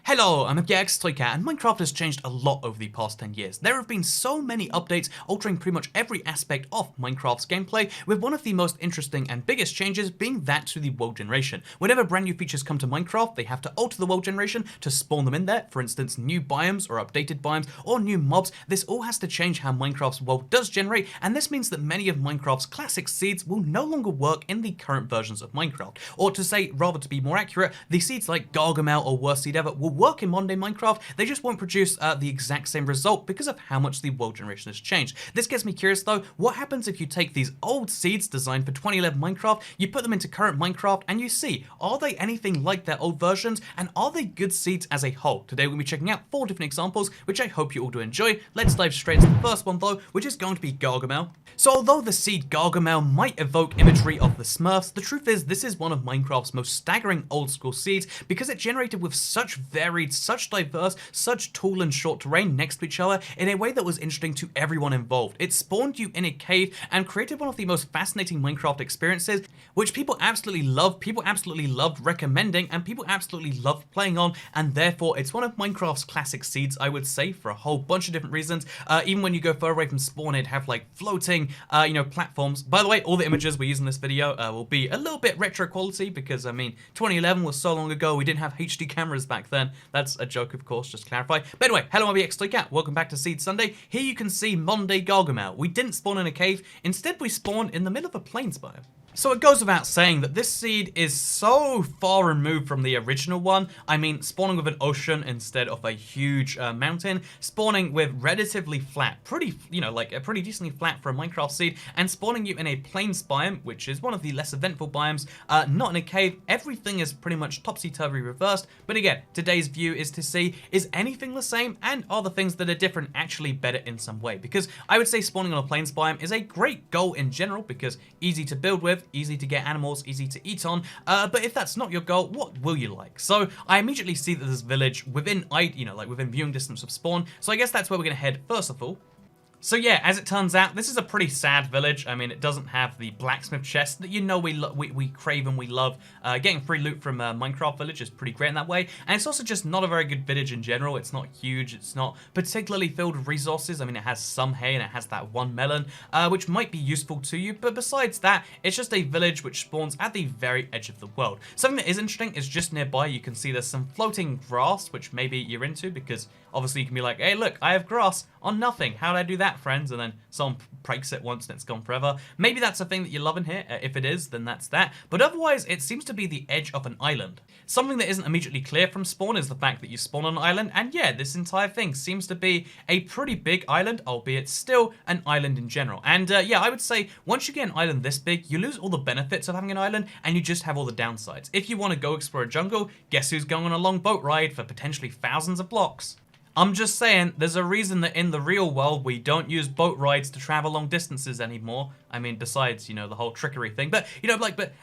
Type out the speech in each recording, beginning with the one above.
Hello, I'm Toycat, and Minecraft has changed a lot over the past 10 years. There have been so many updates altering pretty much every aspect of Minecraft's gameplay, with one of the most interesting and biggest changes being that to the world generation. Whenever brand new features come to Minecraft, they have to alter the world generation to spawn them in there. For instance, new biomes or updated biomes or new mobs. This all has to change how Minecraft's world does generate, and this means that many of Minecraft's classic seeds will no longer work in the current versions of Minecraft. Or to say, rather to be more accurate, the seeds like Gargamel or worst seed ever will work in modern day Minecraft, they just won't produce the exact same result because of how much the world generation has changed. This gets me curious though, what happens if you take these old seeds designed for 2011 Minecraft, you put them into current Minecraft, and you see, are they anything like their old versions, and are they good seeds as a whole? Today we'll be checking out 4 different examples, which I hope you all do enjoy. Let's dive straight into the first one though, which is going to be Gargamel. So although the seed Gargamel might evoke imagery of the Smurfs, the truth is this is one of Minecraft's most staggering old school seeds because it generated with such varied, such diverse, such tall and short terrain next to each other in a way that was interesting to everyone involved. It spawned you in a cave and created one of the most fascinating Minecraft experiences, which people absolutely loved, people absolutely loved recommending, and people absolutely loved playing on, and therefore it's one of Minecraft's classic seeds, I would say, for a whole bunch of different reasons. Even when you go far away from spawn, it'd have like floating, platforms. By the way, all the images we use in this video will be a little bit retro quality because, I mean, 2011 was so long ago, we didn't have HD cameras back then. That's a joke, of course, just to clarify. But anyway, hello, I'm Toycat. Welcome back to Seed Sunday. Here you can see modern day Gargamel. We didn't spawn in a cave, instead we spawned in the middle of a plains biome. So it goes without saying that this seed is so far removed from the original one. I mean, spawning with an ocean instead of a huge mountain, spawning with relatively flat, pretty decently flat for a Minecraft seed, and spawning you in a plains biome, which is one of the less eventful biomes, not in a cave. Everything is pretty much topsy-turvy reversed. But again, today's view is to see, is anything the same, and are the things that are different actually better in some way? Because I would say spawning on a plains biome is a great goal in general, because easy to build with, easy to get animals, easy to eat on, but if that's not your goal, what will you like? So I immediately see that this village within, within viewing distance of spawn, so I guess that's where we're gonna head first of all. So yeah, as it turns out, this is a pretty sad village. I mean, it doesn't have the blacksmith chest that we crave and we love. Getting free loot from Minecraft Village is pretty great in that way, and it's also just not a very good village in general. It's not huge, it's not particularly filled with resources. I mean, it has some hay and it has that one melon, which might be useful to you, but besides that, it's just a village which spawns at the very edge of the world. Something that is interesting is just nearby, you can see there's some floating grass, which maybe you're into, because obviously you can be like, hey look, I have grass on nothing. How did I do that, friends? And then someone breaks it once and it's gone forever. Maybe that's a thing that you love in here. If it is, then that's that. But otherwise, it seems to be the edge of an island. Something that isn't immediately clear from spawn is the fact that you spawn on an island. And yeah, this entire thing seems to be a pretty big island, albeit still an island in general. And yeah, I would say once you get an island this big, you lose all the benefits of having an island and you just have all the downsides. If you want to go explore a jungle, guess who's going on a long boat ride for potentially thousands of blocks? I'm just saying, there's a reason that in the real world we don't use boat rides to travel long distances anymore. I mean, besides, the whole trickery thing. But,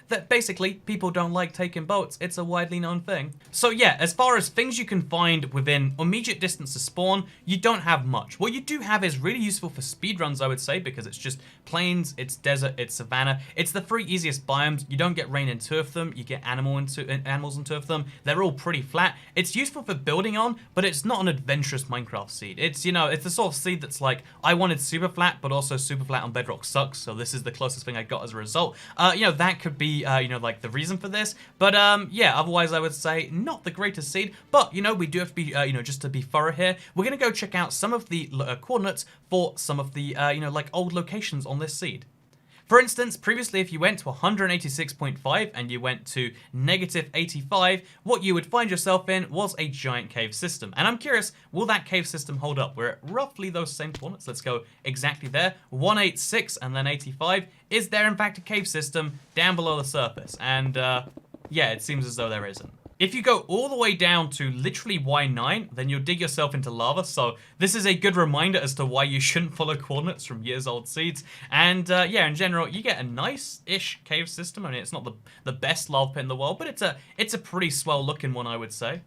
that basically, people don't like taking boats. It's a widely known thing. So yeah, as far as things you can find within immediate distance to spawn, you don't have much. What you do have is really useful for speedruns, I would say, because it's just plains, it's desert, it's savanna. It's the 3 easiest biomes. You don't get rain in 2 of them. You get animals in 2 of them. They're all pretty flat. It's useful for building on, but it's not an adventurous Minecraft seed. It's, it's the sort of seed that's like, I wanted super flat, but also super flat on Bedrock sucks, so this is the closest thing I got as a result. That could be, like the reason for this, but yeah, otherwise I would say not the greatest seed, but, we do have to be, just to be thorough here, we're gonna go check out some of the coordinates for some of the, like old locations on this seed. For instance, previously if you went to 186.5 and you went to -85, what you would find yourself in was a giant cave system. And I'm curious, will that cave system hold up? We're at roughly those same coordinates. Let's go exactly there. 186 and then 85. Is there in fact a cave system down below the surface? And yeah, it seems as though there isn't. If you go all the way down to literally Y9, then you'll dig yourself into lava, so this is a good reminder as to why you shouldn't follow coordinates from years old seeds. And yeah, in general, you get a nice-ish cave system. I mean, it's not the best lava pit in the world, but it's a pretty swell looking one, I would say.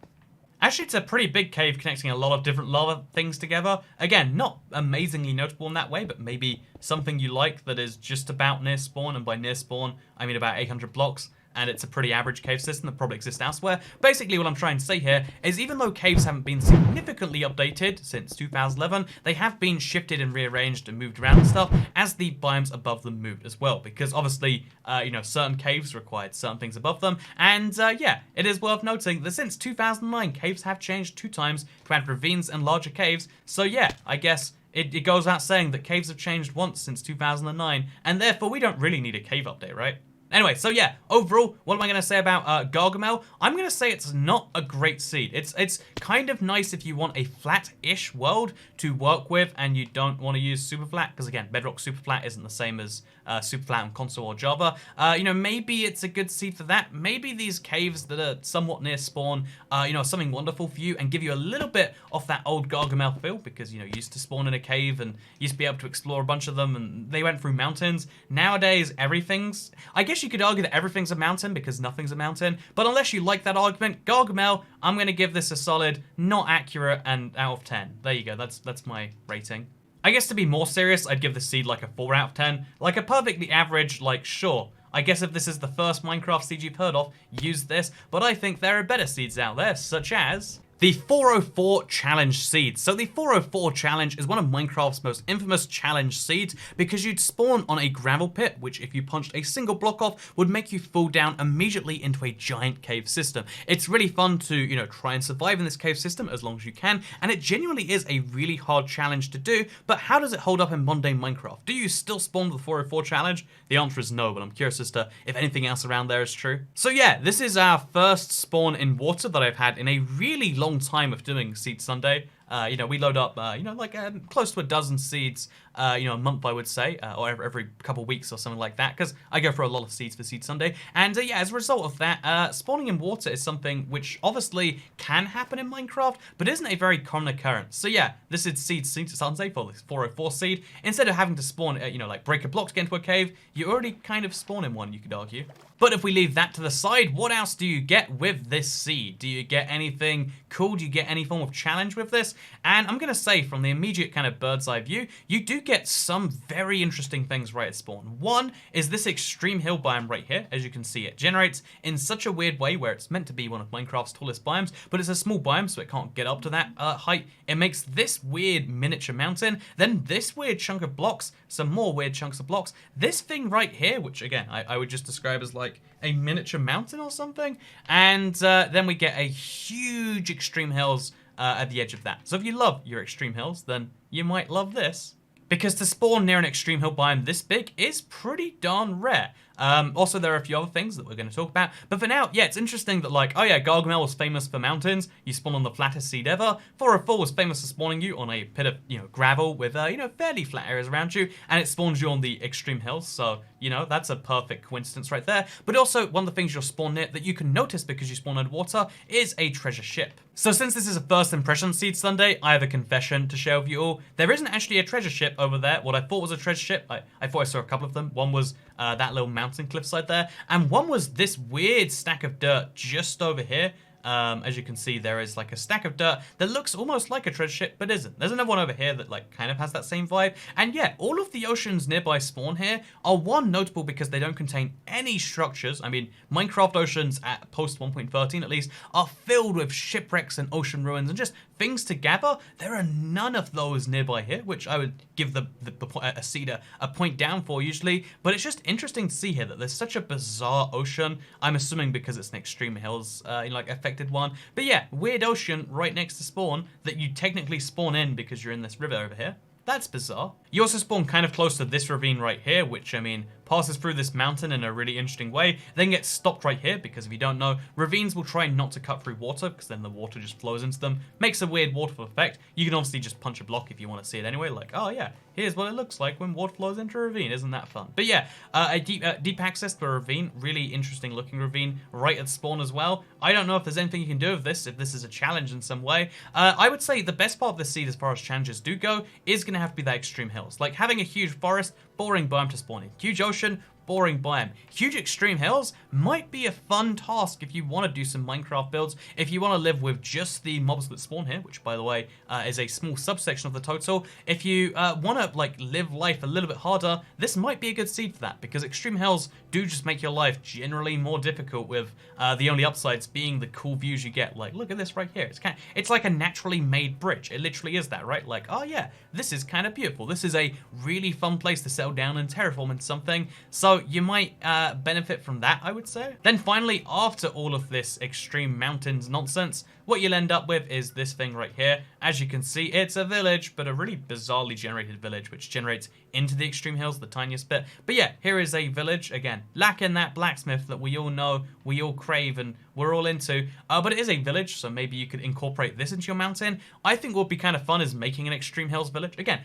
Actually, it's a pretty big cave connecting a lot of different lava things together. Again, not amazingly notable in that way, but maybe something you like that is just about near spawn, and by near spawn, I mean about 800 blocks. and it's a pretty average cave system that probably exists elsewhere. Basically, what I'm trying to say here is even though caves haven't been significantly updated since 2011, they have been shifted and rearranged and moved around and stuff as the biomes above them moved as well, because obviously, you know, certain caves required certain things above them, and yeah, it is worth noting that since 2009, caves have changed 2 times to add ravines and larger caves, so yeah, I guess it goes without saying that caves have changed once since 2009, and therefore we don't really need a cave update, right? Anyway, so yeah, overall, what am I going to say about Gargamel? I'm going to say it's not a great seed. It's kind of nice if you want a flat-ish world to work with and you don't want to use super flat, because again, Bedrock super flat isn't the same as super flat on console or Java. You know, maybe it's a good seed for that. Maybe these caves that are somewhat near spawn, you know, something wonderful for you and give you a little bit of that old Gargamel feel, because, you know, you used to spawn in a cave and used to be able to explore a bunch of them, and they went through mountains. Nowadays, everything's, I guess you could argue that everything's a mountain because nothing's a mountain, but unless you like that argument, Gargamel, I'm going to give this a solid, not accurate, and out of 10. There you go, that's my rating. I guess to be more serious, I'd give the seed like a 4 out of 10. Like a perfectly average, like, sure, I guess if this is the first Minecraft seed you've heard of, use this, but I think there are better seeds out there, such as the 404 challenge seed. So the 404 challenge is one of Minecraft's most infamous challenge seeds because you'd spawn on a gravel pit, which if you punched a single block off would make you fall down immediately into a giant cave system. It's really fun to, you know, try and survive in this cave system as long as you can, and it genuinely is a really hard challenge to do, but how does it hold up in mundane Minecraft? Do you still spawn with the 404 challenge? The answer is no, but I'm curious as to if anything else around there is true. So yeah, this is our first spawn in water that I've had in a really long time of doing Seed Sunday. You know, we load up, you know, like close to a dozen seeds, you know, a month, I would say, or every couple weeks or something like that, because I go for a lot of seeds for Seed Sunday. And yeah, as a result of that, spawning in water is something which obviously can happen in Minecraft, but isn't a very common occurrence. So yeah, this is Seed Sunday for this 404 seed. Instead of having to spawn, you know, like break a block to get into a cave, you already kind of spawn in one, you could argue. But if we leave that to the side, what else do you get with this seed? Do you get anything cool? Do you get any form of challenge with this? And I'm going to say, from the immediate kind of bird's eye view, you do get some very interesting things right at spawn. One is this extreme hill biome right here. As you can see, it generates in such a weird way where it's meant to be one of Minecraft's tallest biomes, but it's a small biome, so it can't get up to that height. It makes this weird miniature mountain, then this weird chunk of blocks, some more weird chunks of blocks, this thing right here, which again, I would just describe as like a miniature mountain or something, and then we get a huge extreme hills at the edge of that. So if you love your extreme hills, then you might love this, because to spawn near an extreme hill biome this big is pretty darn rare. Also, there are a few other things that we're going to talk about, but for now, yeah, it's interesting that, like, oh yeah, Gargamel was famous for mountains, you spawn on the flattest seed ever. 404 was famous for spawning you on a pit of, you know, gravel with, you know, fairly flat areas around you, and it spawns you on the extreme hills, so, you know, that's a perfect coincidence right there. But also, one of the things you'll spawn near that you can notice because you spawn underwater is a treasure ship. So since this is a first impression Seed Sunday, I have a confession to share with you all. There isn't actually a treasure ship over there. What I thought was a treasure ship, I thought I saw a couple of them. One was that little mountain cliffside there, and one was this weird stack of dirt just over here. As you can see, there is like a stack of dirt that looks almost like a treasure ship, but isn't. There's another one over here that like kind of has that same vibe. And yeah, all of the oceans nearby spawn here are, one, notable because they don't contain any structures. I mean, Minecraft oceans at post 1.13 at least are filled with shipwrecks and ocean ruins and just things to gather. There are none of those nearby here, which I would give a seed a point down for usually. But it's just interesting to see here that there's such a bizarre ocean. I'm assuming because it's an extreme hills, you know, like affected one. But yeah, weird ocean right next to spawn that you technically spawn in because you're in this river over here. That's bizarre. You also spawn kind of close to this ravine right here, which, I mean, passes through this mountain in a really interesting way, then gets stopped right here, because if you don't know, ravines will try not to cut through water, because then the water just flows into them, makes a weird waterfall effect. You can obviously just punch a block if you want to see it anyway, like, oh yeah, here's what it looks like when water flows into a ravine, isn't that fun? But yeah, a deep access to a ravine, really interesting looking ravine, right at spawn as well. I don't know if there's anything you can do with this, if this is a challenge in some way. I would say the best part of this seed as far as challenges do go is going to have to be that extreme hills. Like having a huge forest, boring biome to spawn in. Huge ocean, boring biome. Huge extreme hills might be a fun task if you want to do some Minecraft builds, if you want to live with just the mobs that spawn here, which by the way is a small subsection of the total. If you want to like live life a little bit harder, this might be a good seed for that, because extreme hills do just make your life generally more difficult, with the only upsides being the cool views you get. Like, look at this right here. It's like a naturally made bridge. It literally is that, right? Like, oh yeah, this is kind of beautiful. This is a really fun place to settle down and terraform into something. So you might benefit from that, I would say. Then finally, after all of this extreme mountains nonsense, what you'll end up with is this thing right here. As you can see, it's a village, but a really bizarrely generated village, which generates into the extreme hills the tiniest bit. But yeah, here is a village, again, lacking that blacksmith that we all know, we all crave, and we're all into. But it is a village, so maybe you could incorporate this into your mountain. I think what would be kind of fun is making an extreme hills village. Again,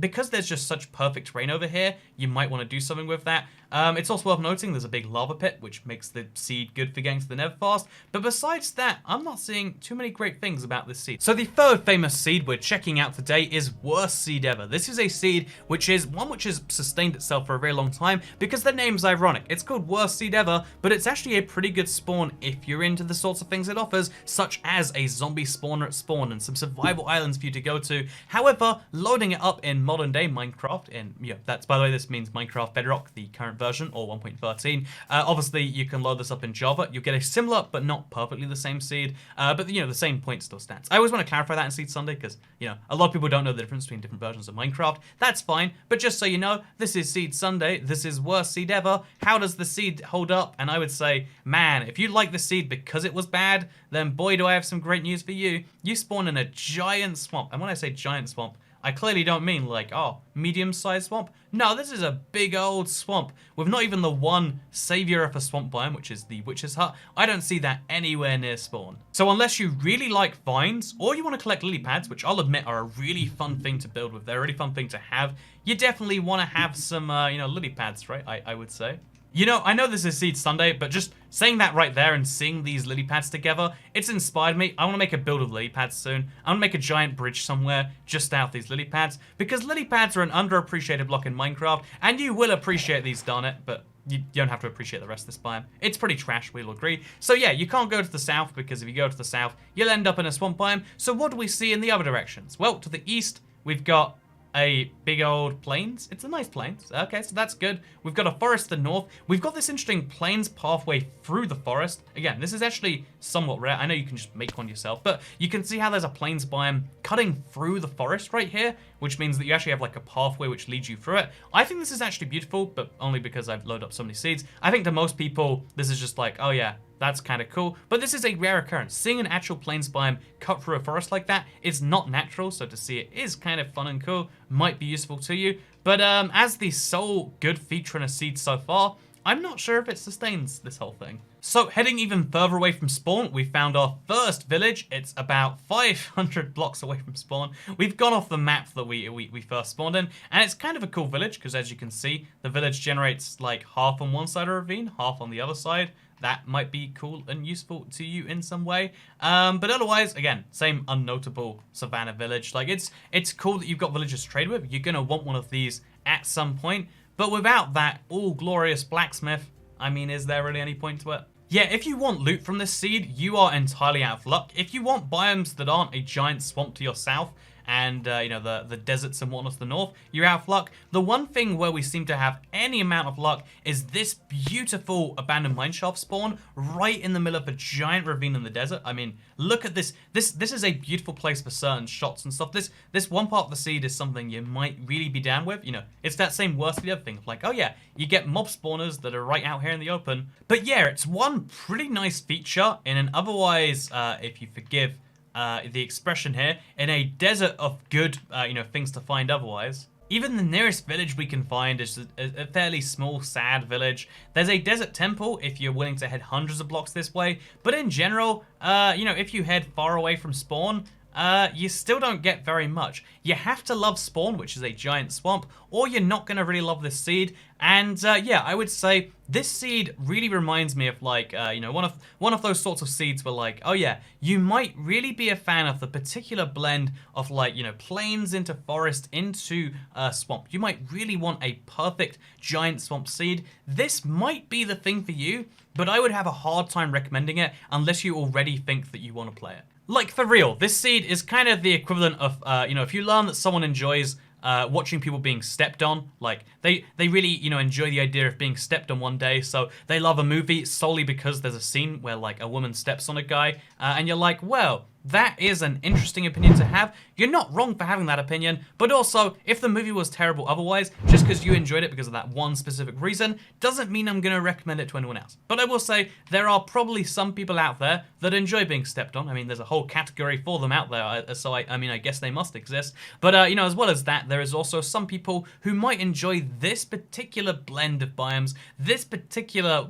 because there's just such perfect terrain over here, you might want to do something with that. It's also worth noting there's a big lava pit, which makes the seed good for getting to the nether fast. But besides that, I'm not seeing too many great things about this seed. So the third famous seed we're checking out today is Worst Seed Ever. This is a seed which is one which has sustained itself for a very long time, because the name's ironic. It's called Worst Seed Ever, but it's actually a pretty good spawn if you're into the sorts of things it offers, such as a zombie spawner at spawn and some survival islands for you to go to. However, loading it up in modern day Minecraft, that's, by the way, this means Minecraft Bedrock, the current version, or 1.13. Obviously, you can load this up in Java. You'll get a similar, but not perfectly the same seed, but the same point still stands. I always want to clarify that in Seed Sunday, because, a lot of people don't know the difference between different versions of Minecraft. That's fine, but just so you know, this is Seed Sunday. This is Worst Seed Ever. How does the seed hold up? And I would say, man, if you like the seed because it was bad, then boy, do I have some great news for you. You spawn in a giant swamp. And when I say giant swamp, I clearly don't mean like, oh, medium-sized swamp. No, this is a big old swamp with not even the one savior of a swamp biome, which is the witch's hut. I don't see that anywhere near spawn. So unless you really like vines, or you want to collect lily pads, which I'll admit are a really fun thing to build with, they're a really fun thing to have, you definitely want to have some, lily pads, right? I would say. I know this is Seed Sunday, but just saying that right there and seeing these lily pads together, it's inspired me. I want to make a build of lily pads soon. I want to make a giant bridge somewhere just out of these lily pads, because lily pads are an underappreciated block in Minecraft, and you will appreciate these, darn it, but you don't have to appreciate the rest of this biome. It's pretty trash, we'll agree. So yeah, you can't go to the south, because if you go to the south, you'll end up in a swamp biome. So what do we see in the other directions? Well, to the east, we've got a big old plains. It's a nice plains. Okay, so that's good. We've got a forest to the north. We've got this interesting plains pathway through the forest. Again, this is actually somewhat rare. I know you can just make one yourself, but you can see how there's a plains biome cutting through the forest right here, which means that you actually have like a pathway which leads you through it. I think this is actually beautiful, but only because I've loaded up so many seeds. I think to most people, this is just like, oh yeah, that's kind of cool, but this is a rare occurrence. Seeing an actual plains biome cut through a forest like that is not natural, so to see it is kind of fun and cool, might be useful to you. But as the sole good feature in a seed so far, I'm not sure if it sustains this whole thing. So heading even further away from spawn, we found our first village. It's about 500 blocks away from spawn. We've gone off the map that we first spawned in, and it's kind of a cool village, because as you can see, the village generates like half on one side of a ravine, half on the other side. That might be cool and useful to you in some way. But otherwise, again, same unnotable savannah village. Like, it's cool that you've got villagers to trade with. You're going to want one of these at some point. But without that all-glorious blacksmith, I mean, is there really any point to it? Yeah, if you want loot from this seed, you are entirely out of luck. If you want biomes that aren't a giant swamp to your south, and the deserts and whatnot to the north, you're out of luck. The one thing where we seem to have any amount of luck is this beautiful abandoned mineshaft spawn right in the middle of a giant ravine in the desert. I mean, look at this. This is a beautiful place for certain shots and stuff. This one part of the seed is something you might really be down with. It's that same worst of the other thing. Like, oh yeah, you get mob spawners that are right out here in the open. But yeah, it's one pretty nice feature in an otherwise, if you forgive the expression here, in a desert of good, things to find otherwise. Even the nearest village we can find is a fairly small, sad village. There's a desert temple if you're willing to head hundreds of blocks this way, but in general, if you head far away from spawn, you still don't get very much. You have to love Spawn, which is a giant swamp, or you're not going to really love this seed. And yeah, I would say this seed really reminds me of like, you know, one of those sorts of seeds where like, oh yeah, you might really be a fan of the particular blend of like, you know, plains into forest into swamp. You might really want a perfect giant swamp seed. This might be the thing for you, but I would have a hard time recommending it unless you already think that you want to play it. Like, for real, this seed is kind of the equivalent of, you know, if you learn that someone enjoys watching people being stepped on, like, they really, you know, enjoy the idea of being stepped on one day, so they love a movie solely because there's a scene where, like, a woman steps on a guy, and you're like, well, that is an interesting opinion to have. You're not wrong for having that opinion, but also, if the movie was terrible otherwise, just because you enjoyed it because of that one specific reason, doesn't mean I'm going to recommend it to anyone else. But I will say, there are probably some people out there that enjoy being stepped on. I mean, there's a whole category for them out there, so I mean, I guess they must exist. But, you know, as well as that, there is also some people who might enjoy this particular blend of biomes, this particular,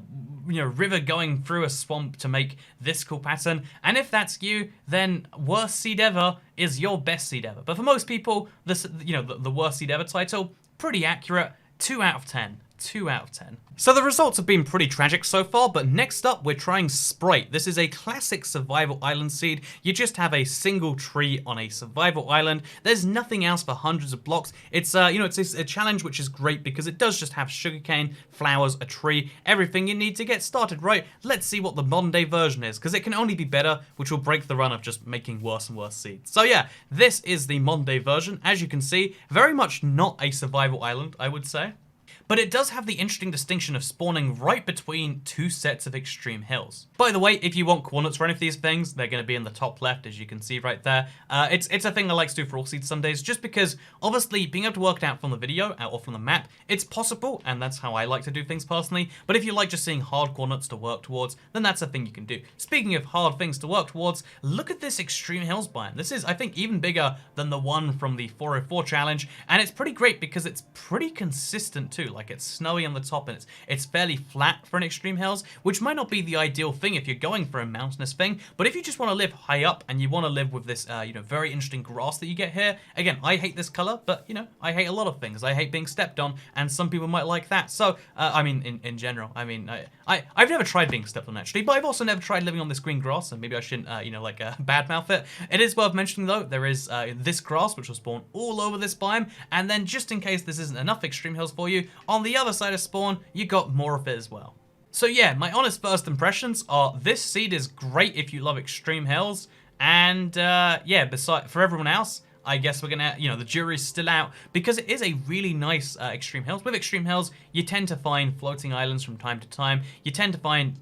you know, river going through a swamp to make this cool pattern. And if that's you, then worst seed ever is your best seed ever. But for most people, this, you know, the worst seed ever title, pretty accurate. 2 out of 10. 2 out of 10. So the results have been pretty tragic so far, but next up we're trying Sprite. This is a classic survival island seed. You just have a single tree on a survival island. There's nothing else for hundreds of blocks. It's you know, it's a challenge which is great because it does just have sugarcane, flowers, a tree, everything you need to get started, right? Let's see what the modern day version is, because it can only be better, which will break the run of just making worse and worse seeds. So yeah, this is the modern day version. As you can see, very much not a survival island, I would say. But it does have the interesting distinction of spawning right between two sets of extreme hills. By the way, if you want coordinates for any of these things, they're going to be in the top left, as you can see right there. It's a thing I like to do for all seeds some days, just because, obviously, being able to work it out from the video or from the map, it's possible, and that's how I like to do things personally. But if you like just seeing hard coordinates to work towards, then that's a thing you can do. Speaking of hard things to work towards, look at this extreme hills biome. This is, I think, even bigger than the one from the 404 challenge, and it's pretty great because it's pretty consistent too. Like, it's snowy on the top and it's fairly flat for an extreme hills, which might not be the ideal thing if you're going for a mountainous thing, but if you just want to live high up and you want to live with this, you know, very interesting grass that you get here. Again, I hate this color, but, you know, I hate a lot of things. I hate being stepped on, and some people might like that. So, I mean, in general, I mean, I've never tried being stepped on, actually, but I've also never tried living on this green grass, and maybe I shouldn't, you know, like, badmouth it. It is worth mentioning, though, there is this grass, which will spawn all over this biome, and then just in case this isn't enough extreme hills for you, on the other side of spawn, you got more of it as well. So yeah, my honest first impressions are this seed is great if you love extreme hills, and yeah, for everyone else, I guess we're gonna, you know, the jury's still out because it is a really nice extreme hills. With extreme hills, you tend to find floating islands from time to time. You tend to find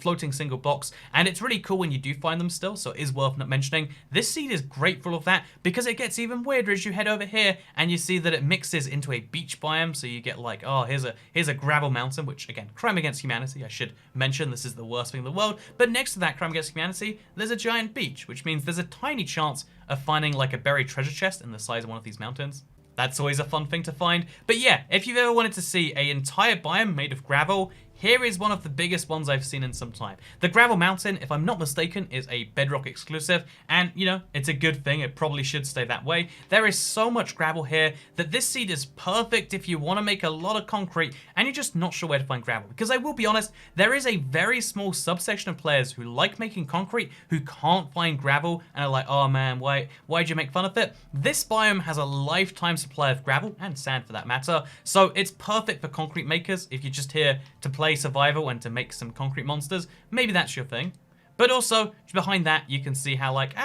floating single blocks, and it's really cool when you do find them still, so it is worth not mentioning. This seed is great for all of that because it gets even weirder as you head over here and you see that it mixes into a beach biome, so you get like, oh, here's a gravel mountain, which again, crime against humanity. I should mention this is the worst thing in the world, but next to that crime against humanity, there's a giant beach, which means there's a tiny chance of finding like a buried treasure chest in the size of one of these mountains. That's always a fun thing to find. But yeah, if you've ever wanted to see an entire biome made of gravel, here is one of the biggest ones I've seen in some time. The Gravel Mountain, if I'm not mistaken, is a Bedrock exclusive, and, you know, it's a good thing. It probably should stay that way. There is so much gravel here that this seed is perfect if you want to make a lot of concrete and you're just not sure where to find gravel. Because I will be honest, there is a very small subsection of players who like making concrete who can't find gravel and are like, oh man, why'd you make fun of it? This biome has a lifetime supply of gravel, and sand for that matter, so it's perfect for concrete makers if you're just here to play survival and to make some concrete monsters. Maybe that's your thing. But also, behind that, you can see how, like,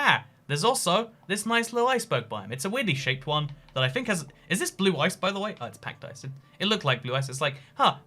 there's also this nice little iceberg biome. It's a weirdly shaped one that I think has... Is this blue ice, by the way? Oh, it's packed ice. It looked like blue ice. It's like,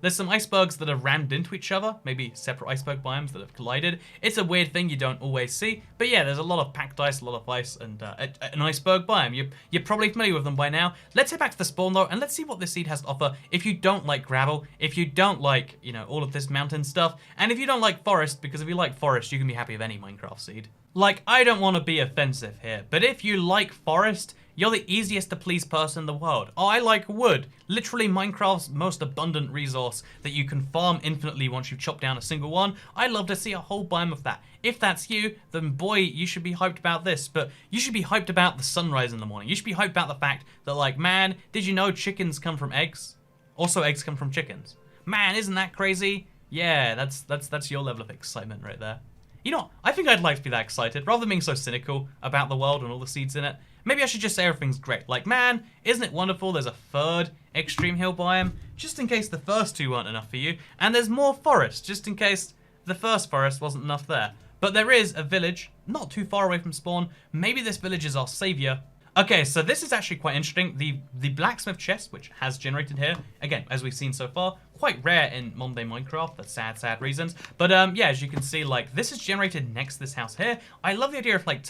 there's some icebergs that have rammed into each other. Maybe separate iceberg biomes that have collided. It's a weird thing you don't always see. But yeah, there's a lot of packed ice, a lot of ice, and an iceberg biome. You're probably familiar with them by now. Let's head back to the spawn, though, and let's see what this seed has to offer if you don't like gravel, if you don't like, you know, all of this mountain stuff, and if you don't like forest, because if you like forest, you can be happy with any Minecraft seed. Like, I don't want to be offensive here, but if you like forest, You're the easiest to please person in the world. Oh, I like wood. Literally Minecraft's most abundant resource that you can farm infinitely once you've chopped down a single one. I'd love to see a whole biome of that. If that's you, then boy, you should be hyped about this. But you should be hyped about the sunrise in the morning. You should be hyped about the fact that, like, man, did you know chickens come from eggs? Also, eggs come from chickens. Man, isn't that crazy? Yeah, that's your level of excitement right there. You know, I think I'd like to be that excited, rather than being so cynical about the world and all the seeds in it. Maybe I should just say everything's great. Like, man, isn't it wonderful there's a third extreme hill biome, just in case the first two weren't enough for you, and there's more forest, just in case the first forest wasn't enough there. But there is a village not too far away from spawn. Maybe this village is our savior. Okay, so this is actually quite interesting. The blacksmith chest, which has generated here, again, as we've seen so far, quite rare in modern day Minecraft for sad reasons. But yeah, as you can see, like, this is generated next to this house here. I love the idea of, like,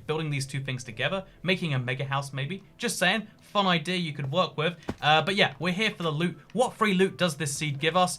building these two things together, making a mega house maybe. Just saying, fun idea you could work with. But yeah, we're here for the loot. What free loot does this seed give us?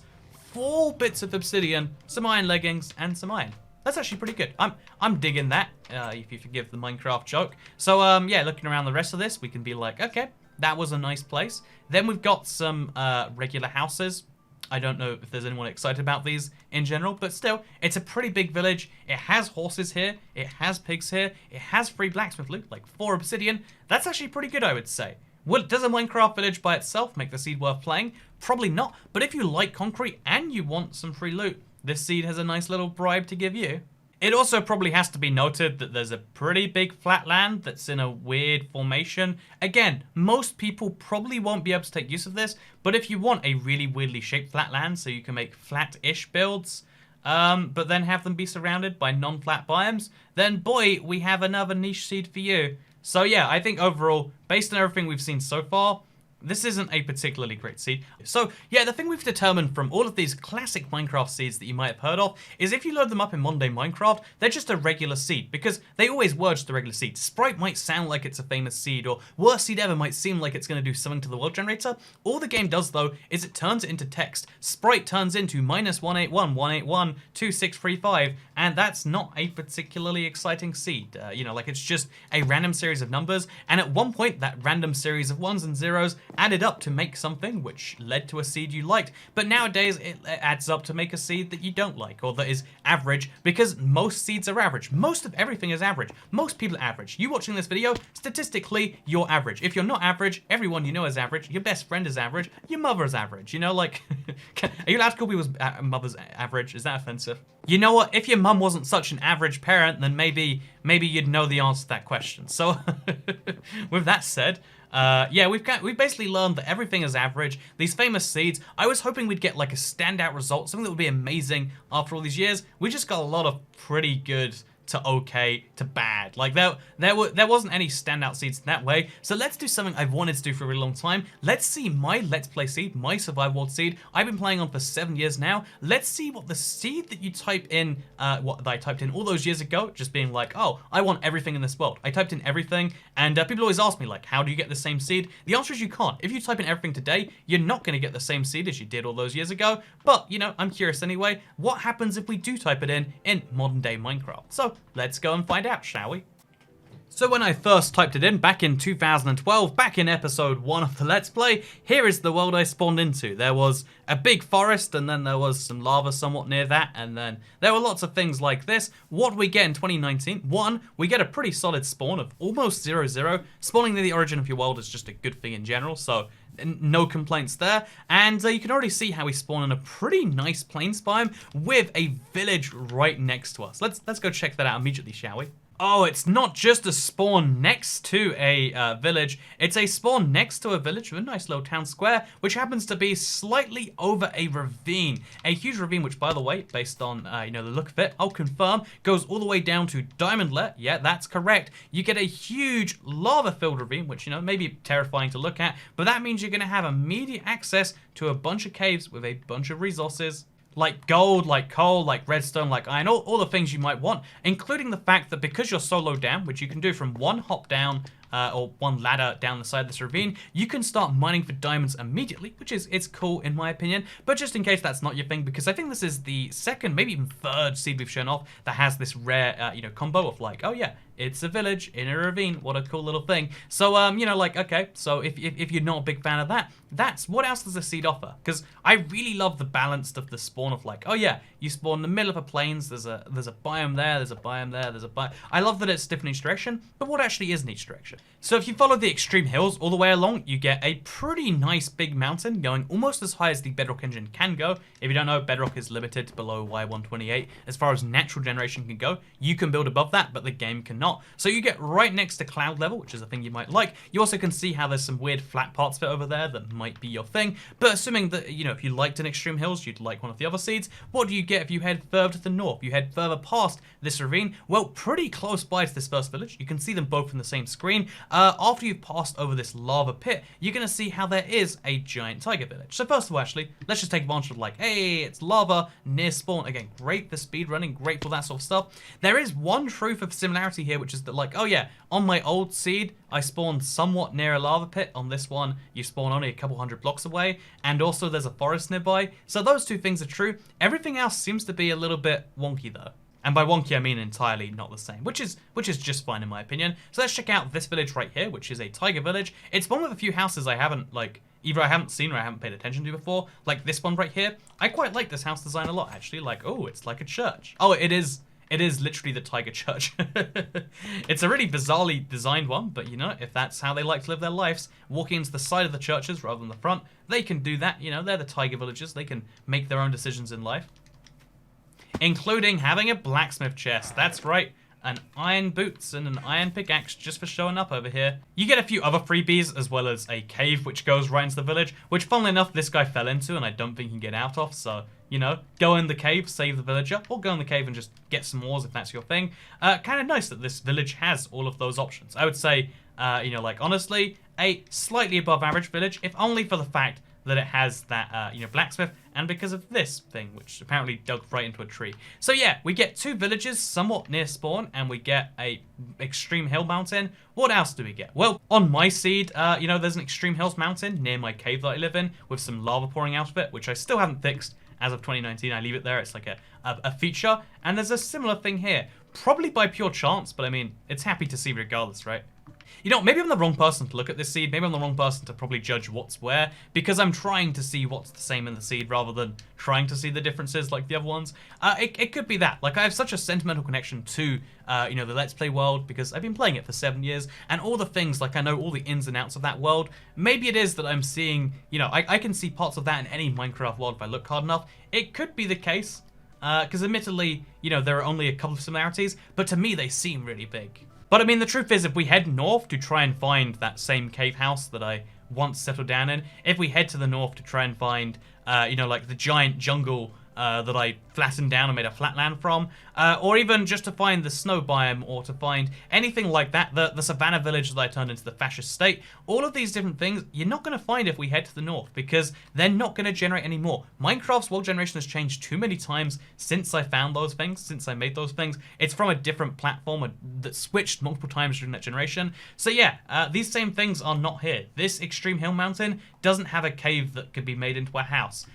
4 bits of obsidian, some iron leggings, and some iron. That's actually pretty good. I'm digging that, if you forgive the Minecraft joke. So, yeah, looking around the rest of this, we can be like, okay, that was a nice place. Then we've got some regular houses. I don't know if there's anyone excited about these in general, but still, it's a pretty big village. It has horses here. It has pigs here. It has free blacksmith loot, like 4 obsidian. That's actually pretty good, I would say. Well, does a Minecraft village by itself make the seed worth playing? Probably not, but if you like concrete and you want some free loot, this seed has a nice little bribe to give you. It also probably has to be noted that there's a pretty big flat land that's in a weird formation. Again, most people probably won't be able to take use of this, but if you want a really weirdly shaped flat land so you can make flat-ish builds, but then have them be surrounded by non-flat biomes, then boy, we have another niche seed for you. So yeah, I think overall, based on everything we've seen so far, this isn't a particularly great seed. So yeah, the thing we've determined from all of these classic Minecraft seeds that you might have heard of is if you load them up in modern day Minecraft, they're just a regular seed because they always were just a regular seed. Sprite might sound like it's a famous seed, or worst seed ever might seem like it's going to do something to the world generator. All the game does though is it turns it into text. Sprite turns into -181,181,2635, and that's not a particularly exciting seed. You know, like it's just a random series of numbers, and at one point that random series of ones and zeros added up to make something which led to a seed you liked. But nowadays it adds up to make a seed that you don't like, or that is average, because most seeds are average. Most of everything is average. Most people are average. You watching this video, statistically, you're average. If you're not average, everyone you know is average. Your best friend is average. Your mother is average. You know, like, are you allowed to call people's mothers average? Is that offensive? You know what? If your mum wasn't such an average parent, then maybe you'd know the answer to that question. So, with that said, yeah, we've basically learned that everything is average. These famous seeds, I was hoping we'd get like a standout result, something that would be amazing after all these years. We just got a lot of pretty good to okay to bad. Like there wasn't any standout seeds in that way. So let's do something I've wanted to do for a really long time. Let's see my Let's Play seed, my Survival World seed. I've been playing on for 7 years now. Let's see what the seed that you type in, what I typed in all those years ago, just being like, oh, I want everything in this world. I typed in everything, and people always ask me like, how do you get the same seed? The answer is you can't. If you type in everything today, you're not going to get the same seed as you did all those years ago. But you know, I'm curious anyway. What happens if we do type it in modern day Minecraft? So let's go and find out, shall we? So when I first typed it in back in 2012, back in episode 1 of the Let's Play, here is the world I spawned into. There was a big forest, and then there was some lava somewhat near that, and then there were lots of things like this. What do we get in 2019? 1, we get a pretty solid spawn of almost 0-0. Spawning near the origin of your world is just a good thing in general, so no complaints there. And you can already see how we spawn in a pretty nice plains biome with a village right next to us. Let's go check that out immediately, shall we? Oh, it's not just a spawn next to a village, it's a spawn next to a village with a nice little town square, which happens to be slightly over a ravine. A huge ravine, which, by the way, based on, you know, the look of it, I'll confirm, goes all the way down to Diamond Lair. Yeah, that's correct. You get a huge lava-filled ravine, which, you know, may be terrifying to look at, but that means you're going to have immediate access to a bunch of caves with a bunch of resources. Like gold, like coal, like redstone, like iron, all the things you might want, including the fact that because you're so low down, which you can do from one hop down or one ladder down the side of this ravine, you can start mining for diamonds immediately, which is it's cool in my opinion. But just in case that's not your thing, because I think this is the second, maybe even third seed we've shown off that has this rare, combo of like, oh yeah, it's a village in a ravine. What a cool little thing. So, like, okay, so if you're not a big fan of that, that's what else does a seed offer? Because I really love the balance of the spawn of like, oh yeah, you spawn in the middle of a plains, there's a biome there, there's a biome there, there's a biome. I love that it's different in each direction, but what actually is in each direction? So if you follow the extreme hills all the way along, you get a pretty nice big mountain going almost as high as the Bedrock engine can go. If you don't know, Bedrock is limited to below Y128 as far as natural generation can go. You can build above that, but the game cannot. So you get right next to cloud level, which is a thing you might like. You also can see how there's some weird flat parts of it over there that might be your thing. But assuming that, if you liked an extreme hills, you'd like one of the other seeds, what do you get if you head further to the north? You head further past this ravine, well, pretty close by to this first village. You can see them both in the same screen. After you've passed over this lava pit, you're going to see how there is a giant tiger village. So first of all, actually, let's just take advantage of like, hey, it's lava near spawn. Again, great for speed running, great for that sort of stuff. There is one truth of similarity here, which is that like, oh yeah, on my old seed, I spawned somewhat near a lava pit. On this one, you spawn only a couple hundred blocks away, and also there's a forest nearby. So those two things are true. Everything else seems to be a little bit wonky though. And by wonky, I mean entirely not the same, which is just fine in my opinion. So let's check out this village right here, which is a tiger village. It's one of the few houses I haven't, either I haven't seen or I haven't paid attention to before. Like this one right here. I quite like this house design a lot, actually. Like, oh, it's like a church. Oh, it is literally the tiger church. It's a really bizarrely designed one, but if that's how they like to live their lives, walking into the side of the churches rather than the front, they can do that. They're the tiger villagers. They can make their own decisions in life. Including having a blacksmith chest. That's right. An iron boots and an iron pickaxe just for showing up over here. You get a few other freebies as well as a cave which goes right into the village, which funnily enough this guy fell into and I don't think he can get out of, so go in the cave, save the villager, or go in the cave and just get some ores if that's your thing. Kind of nice that this village has all of those options. I would say, honestly, a slightly above average village, if only for the fact that it has that, blacksmith, and because of this thing, which apparently dug right into a tree. So yeah, we get two villages somewhat near spawn, and we get a extreme hill mountain. What else do we get? Well, on my seed, there's an extreme hills mountain near my cave that I live in, with some lava pouring out of it, which I still haven't fixed as of 2019. I leave it there, it's like a feature. And there's a similar thing here, probably by pure chance, but I mean, it's happy to see regardless, right? Maybe I'm the wrong person to look at this seed. Maybe I'm the wrong person to probably judge what's where, because I'm trying to see what's the same in the seed rather than trying to see the differences like the other ones. It could be that. Like, I have such a sentimental connection to, the Let's Play world because I've been playing it for 7 years, and all the things, like, I know all the ins and outs of that world. Maybe it is that I'm seeing, I can see parts of that in any Minecraft world if I look hard enough. It could be the case, because admittedly, there are only a couple of similarities, but to me they seem really big. But I mean, the truth is, if we head north to try and find that same cave house that I once settled down in, if we head to the north to try and find, like the giant jungle that I flattened down and made a flatland from, or even just to find the snow biome, or to find anything like that, the savannah village that I turned into the fascist state, all of these different things, you're not going to find if we head to the north, because they're not going to generate any more. Minecraft's world generation has changed too many times since I found those things, since I made those things. It's from a different platform that switched multiple times during that generation. So yeah, these same things are not here. This extreme hill mountain doesn't have a cave that could be made into a house.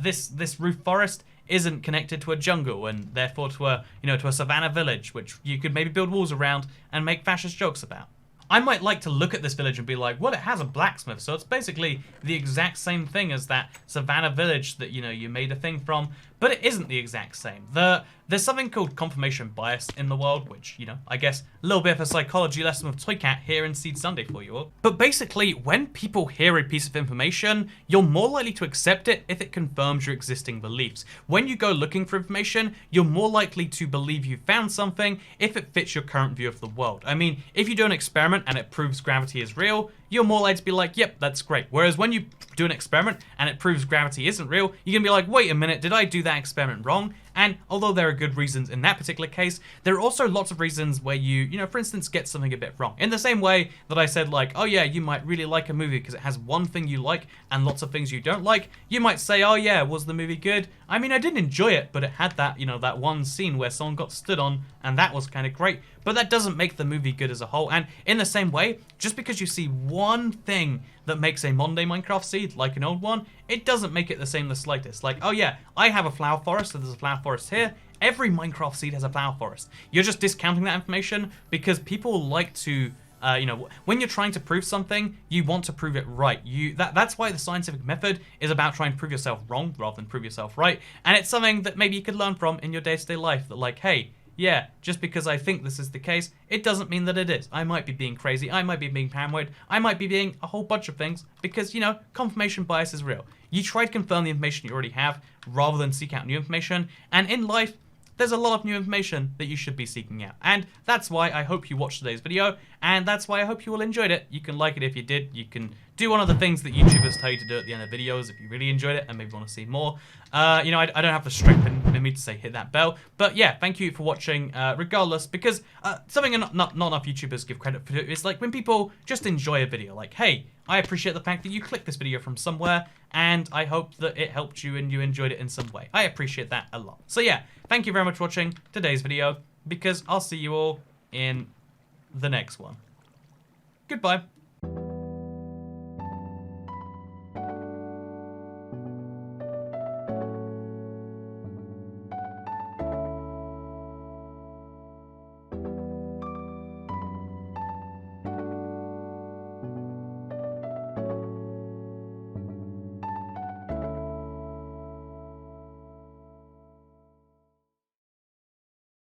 This roof forest isn't connected to a jungle and therefore to a savannah village, which you could maybe build walls around and make fascist jokes about. I might like to look at this village and be like, well, it has a blacksmith, so it's basically the exact same thing as that savannah village that, you made a thing from, but it isn't the exact same. There's something called confirmation bias in the world, which, I guess a little bit of a psychology lesson with Toycat here in Seed Sunday for you all. But basically, when people hear a piece of information, you're more likely to accept it if it confirms your existing beliefs. When you go looking for information, you're more likely to believe you found something if it fits your current view of the world. I mean, if you do an experiment and it proves gravity is real, you're more likely to be like, yep, that's great. Whereas when you do an experiment and it proves gravity isn't real, you're gonna be like, wait a minute, did I do that experiment wrong? And although there are good reasons in that particular case, there are also lots of reasons where you know, for instance, get something a bit wrong. In the same way that I said, like, oh yeah, you might really like a movie because it has one thing you like and lots of things you don't like. You might say, oh yeah, was the movie good? I mean, I didn't enjoy it, but it had that, you know, that one scene where someone got stood on, and that was kind of great. But that doesn't make the movie good as a whole. And in the same way, just because you see one thing that makes a Monday Minecraft seed like an old one, it doesn't make it the same the slightest. Like, oh yeah, I have a flower forest, so there's a flower forest here. Every Minecraft seed has a flower forest. You're just discounting that information because people like to, you know, when you're trying to prove something, you want to prove it right. That's why the scientific method is about trying to prove yourself wrong rather than prove yourself right. And it's something that maybe you could learn from in your day-to-day life. That like, hey, yeah, just because I think this is the case, it doesn't mean that it is. I might be being crazy. I might be being paranoid. I might be being a whole bunch of things because, you know, confirmation bias is real. You try to confirm the information you already have rather than seek out new information. And in life, there's a lot of new information that you should be seeking out. And that's why I hope you watched today's video, and that's why I hope you all enjoyed it. You can like it if you did. You can do one of the things that YouTubers tell you to do at the end of videos if you really enjoyed it and maybe want to see more. You know, I don't have the strength in me to say hit that bell. But yeah, thank you for watching regardless, because something not enough YouTubers give credit for is like when people just enjoy a video. Like, hey, I appreciate the fact that you clicked this video from somewhere, and I hope that it helped you and you enjoyed it in some way. I appreciate that a lot. So yeah, thank you very much for watching today's video, because I'll see you all in the next one. Goodbye.